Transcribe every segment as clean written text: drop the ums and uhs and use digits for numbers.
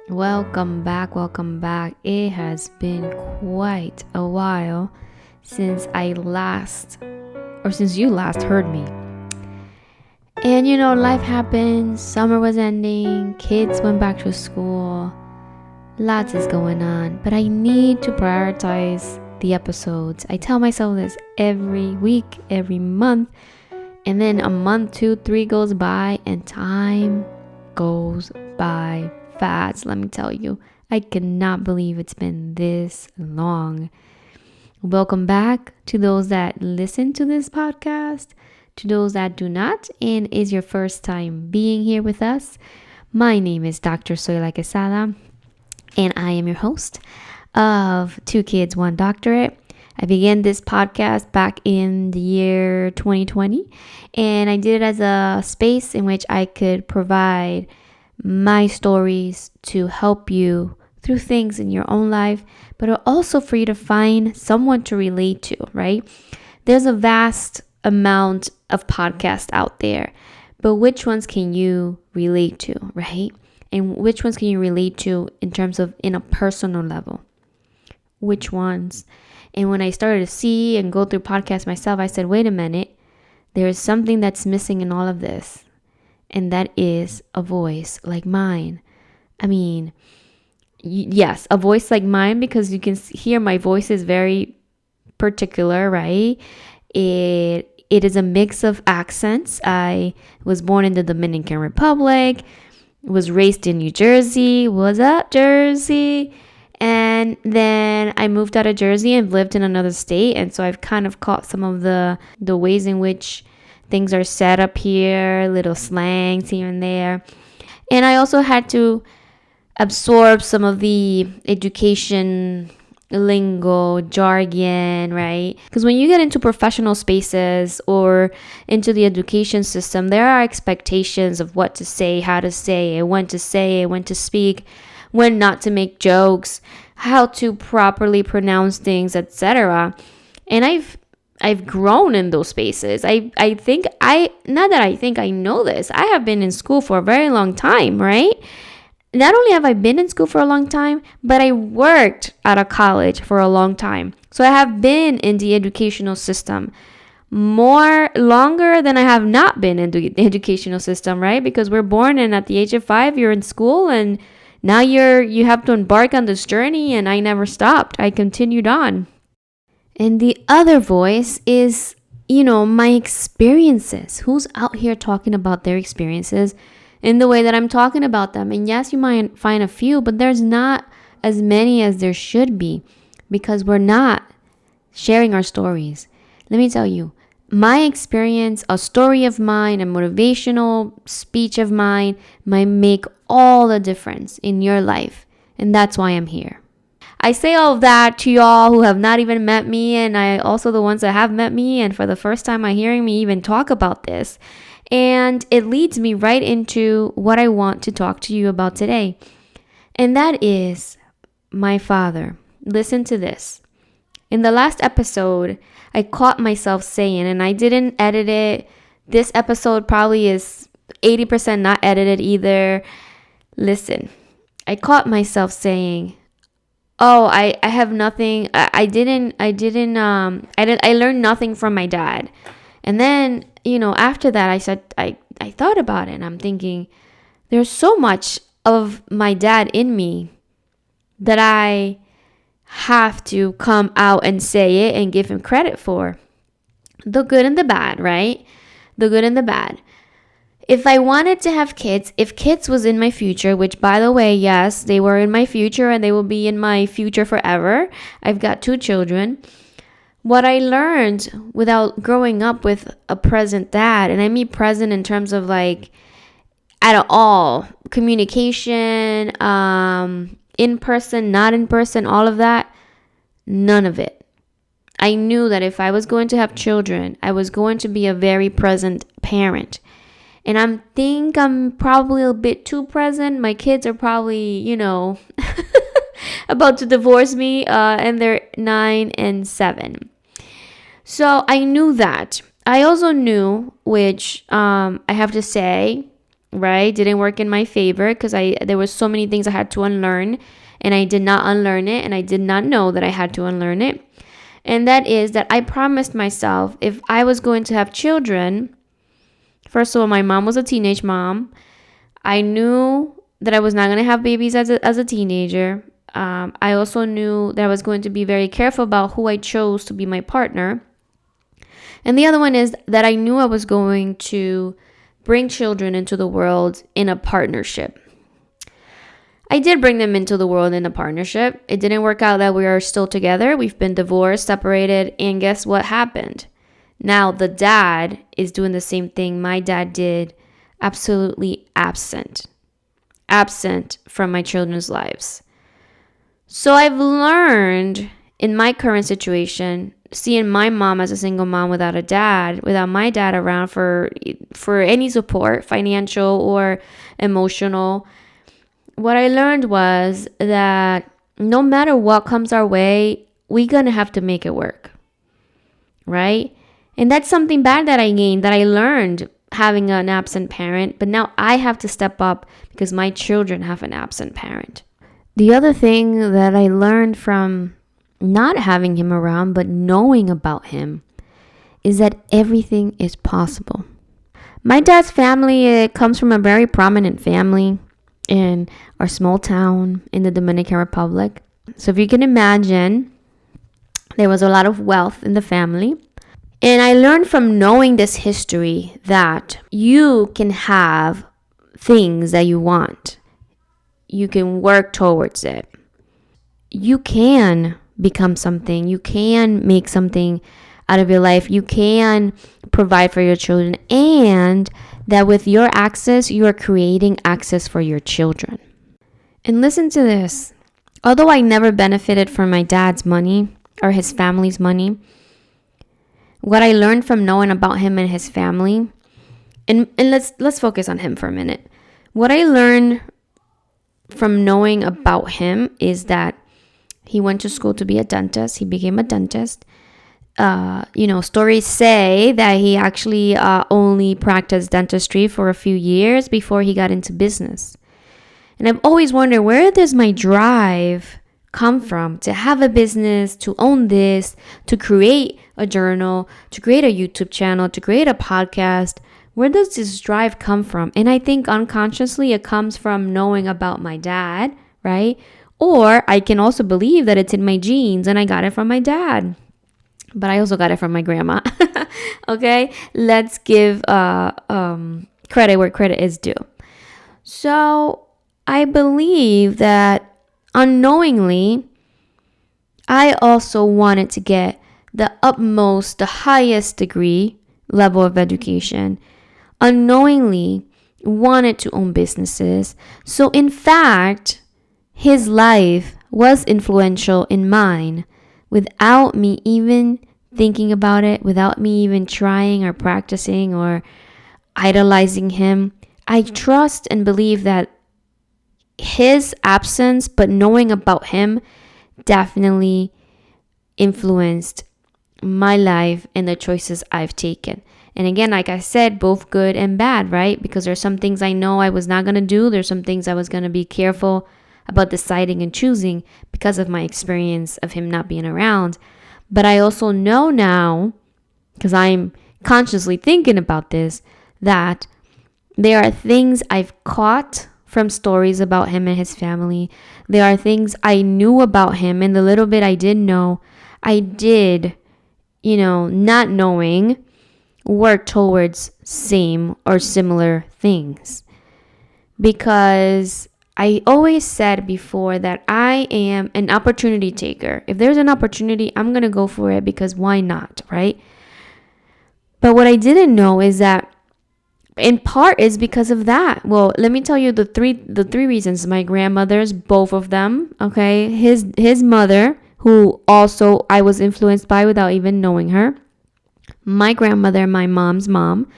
Welcome back, welcome back. It has been quite a while since since you last heard me. And life happened, summer was ending, kids went back to school, lots is going on, but I need to prioritize the episodes. I tell myself this every week, every month, and then a month, 2, 3 goes by, and time goes by fast. Let me tell you, I cannot believe it's been this long. Welcome back to those that listen to this podcast, to those that do not, and is your first time being here with us. My name is Dr. Soyla Quesada, and I am your host of 2 Kids, 1 Doctorate. I began this podcast back in the year 2020, and I did it as a space in which I could provide my stories to help you through things in your own life, but also for you to find someone to relate to, right? There's a vast amount of podcasts out there, but which ones can you relate to, right? And which ones can you relate to in terms of in a personal level? Which ones? And when I started to see and go through podcasts myself, I said, wait a minute, there is something that's missing in all of this. And that is a voice like mine. I mean, yes, a voice like mine, because you can hear my voice is very particular, right? It is a mix of accents. I was born in the Dominican Republic, was raised in New Jersey. What's up, Jersey? And then I moved out of Jersey and lived in another state. And so I've kind of caught some of the ways in which things are set up here, little slangs here and there. And I also had to absorb some of the education lingo, jargon, right? Because when you get into professional spaces or into the education system, there are expectations of what to say, how to say it, when to speak, when not to make jokes, how to properly pronounce things, etc. And I've grown in those spaces. I know this. I have been in school for a very long time, right? Not only have I been in school for a long time, but I worked at a college for a long time. So I have been in the educational system longer than I have not been in the educational system, right? Because we're born and at the age of 5, you're in school, and now you have to embark on this journey, and I never stopped. I continued on. And the other voice is, my experiences. Who's out here talking about their experiences in the way that I'm talking about them? And yes, you might find a few, but there's not as many as there should be, because we're not sharing our stories. Let me tell you, my experience, a story of mine, a motivational speech of mine might make all the difference in your life. And that's why I'm here. I say all of that to y'all who have not even met me, and I also the ones that have met me and for the first time are hearing me even talk about this. And it leads me right into what I want to talk to you about today. And that is my father. Listen to this. In the last episode, I caught myself saying, and I didn't edit it. This episode probably is 80% not edited either. Listen, I caught myself saying, oh, I have nothing. I learned nothing from my dad. And then, after that, I thought about it, and I'm thinking, there's so much of my dad in me that I have to come out and say it and give him credit for. The good and the bad, right? The good and the bad. If I wanted to have kids, if kids was in my future, which by the way, yes, they were in my future and they will be in my future forever. I've got 2 children. What I learned without growing up with a present dad, and I mean present in terms of like at all, communication, in person, not in person, all of that, none of it. I knew that if I was going to have children, I was going to be a very present parent. And I'm probably a bit too present. My kids are probably, about to divorce me, and they're 9 and 7. So I knew that. I also knew, which I have to say, right? Didn't work in my favor because there were so many things I had to unlearn, and I did not unlearn it, and I did not know that I had to unlearn it. And that is that I promised myself if I was going to have children, first of all, my mom was a teenage mom. I knew that I was not going to have babies as a teenager. I also knew that I was going to be very careful about who I chose to be my partner. And the other one is that I knew I was going to bring children into the world in a partnership. I did bring them into the world in a partnership. It didn't work out that we are still together. We've been divorced, separated, and guess what happened? Now the dad is doing the same thing my dad did, absolutely absent from my children's lives. So I've learned in my current situation, seeing my mom as a single mom without a dad, without my dad around for any support, financial or emotional, what I learned was that no matter what comes our way, we're going to have to make it work, right? And that's something bad that I gained, that I learned having an absent parent, but now I have to step up because my children have an absent parent. The other thing that I learned from not having him around, but knowing about him, is that everything is possible. My dad's family comes from a very prominent family in our small town in the Dominican Republic. So if you can imagine, there was a lot of wealth in the family. And I learned from knowing this history that you can have things that you want. You can work towards it. You can become something. You can make something out of your life. You can provide for your children, and that with your access, you are creating access for your children. And listen to this. Although I never benefited from my dad's money or his family's money, what I learned from knowing about him and his family, and let's focus on him for a minute. What I learned from knowing about him is that he went to school to be a dentist. He became a dentist. Stories say that he actually only practiced dentistry for a few years before he got into business. And I've always wondered, where does my drive come from to have a business, to own this, to create a journal, to create a YouTube channel, to create a podcast? Where does this drive come from? And I think unconsciously it comes from knowing about my dad, right? Or I can also believe that it's in my genes and I got it from my dad. But I also got it from my grandma. Okay? Let's give credit where credit is due. So I believe that unknowingly, I also wanted to get the utmost, the highest degree level of education. Unknowingly wanted to own businesses. So in fact, his life was influential in mine without me even thinking about it, without me even trying or practicing or idolizing him. I trust and believe that his absence, but knowing about him, definitely influenced my life and the choices I've taken. And again, like I said, both good and bad, right? Because there's some things I know I was not going to do. There's some things I was going to be careful about deciding and choosing because of my experience of him not being around. But I also know now, because I'm consciously thinking about this, that there are things I've caught from stories about him and his family. There are things I knew about him, and the little bit I did know, I did, not knowing, work towards same or similar things. Because I always said before that I am an opportunity taker. If there's an opportunity, I'm going to go for it because why not, right? But what I didn't know is that in part is because of that. Well, let me tell you the three reasons. My grandmothers, both of them, okay? His mother, who also I was influenced by without even knowing her. My grandmother, my mom's mom,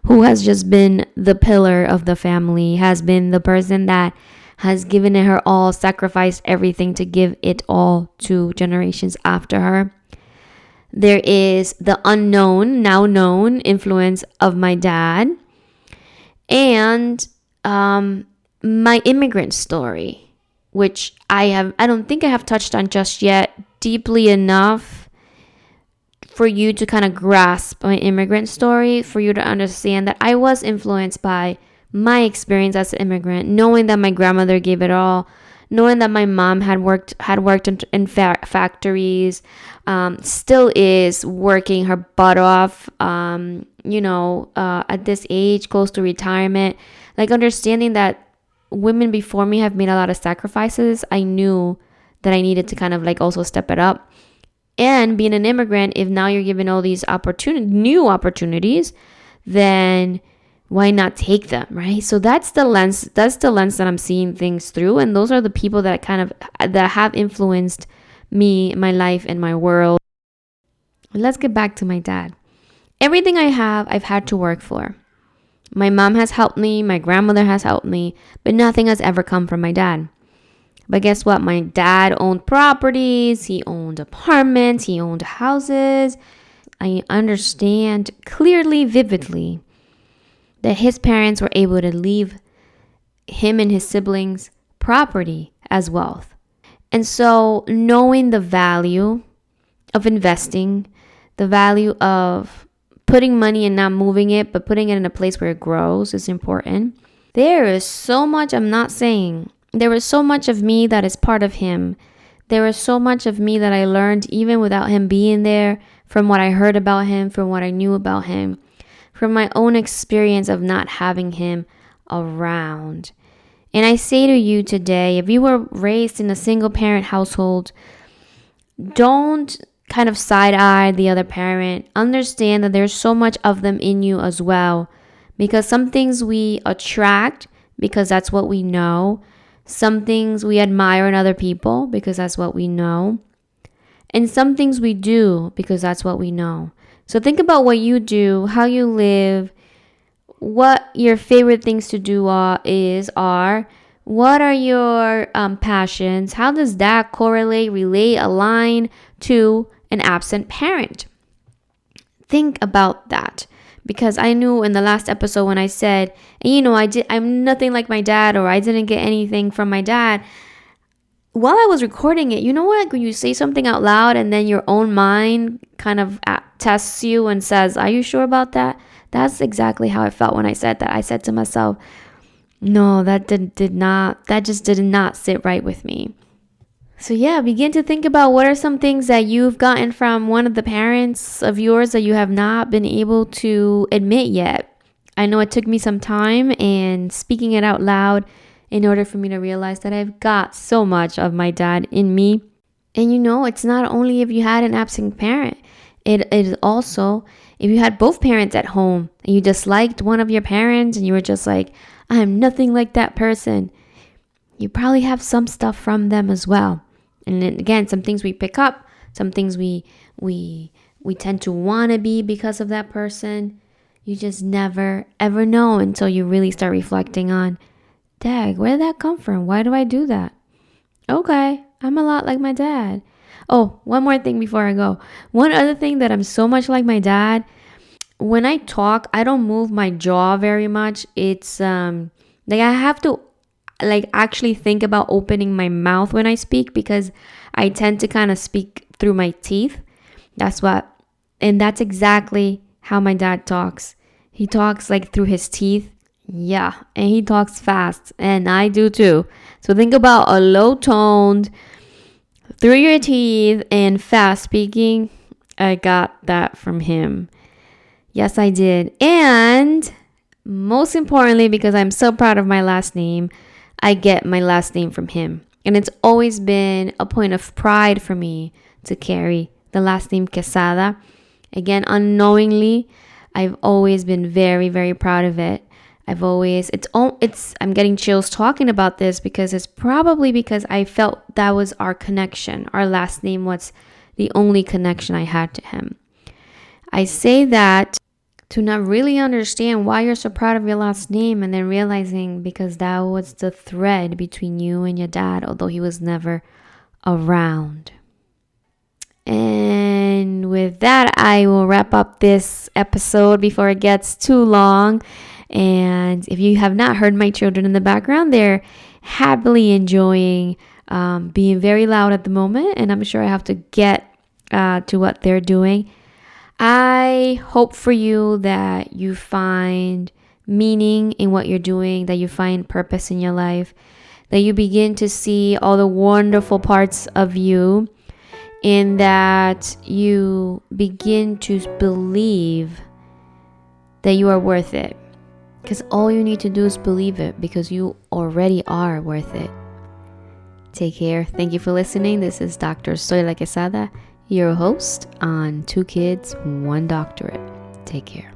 who has just been the pillar of the family, has been the person that has given it her all, sacrificed everything to give it all to generations after her. There is the unknown, now known influence of my dad. And my immigrant story, which I don't think I have touched on just yet deeply enough for you to kind of grasp my immigrant story, for you to understand that I was influenced by my experience as an immigrant, knowing that my grandmother gave it all, knowing that my mom had worked in factories, still is working her butt off, at this age, close to retirement, like understanding that women before me have made a lot of sacrifices. I knew that I needed to kind of like also step it up. And being an immigrant, if now you're given all these new opportunities, then why not take them, right? So that's the lens that I'm seeing things through, and those are the people that have influenced me, my life, and my world. Let's get back to my dad. Everything I have, I've had to work for. My mom has helped me, my grandmother has helped me, but nothing has ever come from my dad. But guess what? My dad owned properties, he owned apartments, he owned houses. I understand clearly, vividly, that his parents were able to leave him and his siblings property as wealth. And so knowing the value of investing, the value of putting money and not moving it, but putting it in a place where it grows is important. There is so much, I'm not saying, there is so much of me that is part of him. There is so much of me that I learned even without him being there, from what I heard about him, from what I knew about him, from my own experience of not having him around. And I say to you today, if you were raised in a single parent household, don't kind of side-eye the other parent. Understand that there's so much of them in you as well, because some things we attract because that's what we know. Some things we admire in other people because that's what we know. And some things we do because that's what we know. So think about what you do, how you live, what your favorite things to do are. What are your passions? How does that correlate, relate, align to an absent parent? Think about that. Because I knew in the last episode when I said, I'm nothing like my dad, or I didn't get anything from my dad. While I was recording it, you know what? When you say something out loud and then your own mind kind of tests you and says, are you sure about that? That's exactly how I felt when I said that. I said to myself, no, that just did not sit right with me. So yeah, begin to think about what are some things that you've gotten from one of the parents of yours that you have not been able to admit yet. I know it took me some time and speaking it out loud in order for me to realize that I've got so much of my dad in me. And it's not only if you had an absent parent. It is also if you had both parents at home and you disliked one of your parents and you were just like, I'm nothing like that person. You probably have some stuff from them as well. And then again, some things we pick up, some things we tend to want to be because of that person. You just never, ever know until you really start reflecting on, dag, where did that come from? Why do I do that? Okay, I'm a lot like my dad. Oh, one more thing before I go. One other thing that I'm so much like my dad, when I talk, I don't move my jaw very much. It's I have to actually think about opening my mouth when I speak, because I tend to kind of speak through my teeth. And that's exactly how my dad talks. He talks through his teeth. Yeah, and he talks fast, and I do too. So think about a low-toned, through your teeth, and fast speaking. I got that from him. Yes, I did. And most importantly, because I'm so proud of my last name, I get my last name from him. And it's always been a point of pride for me to carry the last name Quesada. Again, unknowingly, I've always been very, very proud of it. I'm getting chills talking about this, because it's probably because I felt that was our connection. Our last name was the only connection I had to him. I say that to not really understand why you're so proud of your last name, and then realizing because that was the thread between you and your dad, although he was never around. And with that, I will wrap up this episode before it gets too long. And if you have not heard my children in the background, they're happily enjoying being very loud at the moment. And I'm sure I have to get to what they're doing. I hope for you that you find meaning in what you're doing, that you find purpose in your life, that you begin to see all the wonderful parts of you, and that you begin to believe that you are worth it. Because all you need to do is believe it, because you already are worth it. Take care. Thank you for listening. This is Dr. Zoila Quesada, your host on 2 Kids, 1 Doctorate. Take care.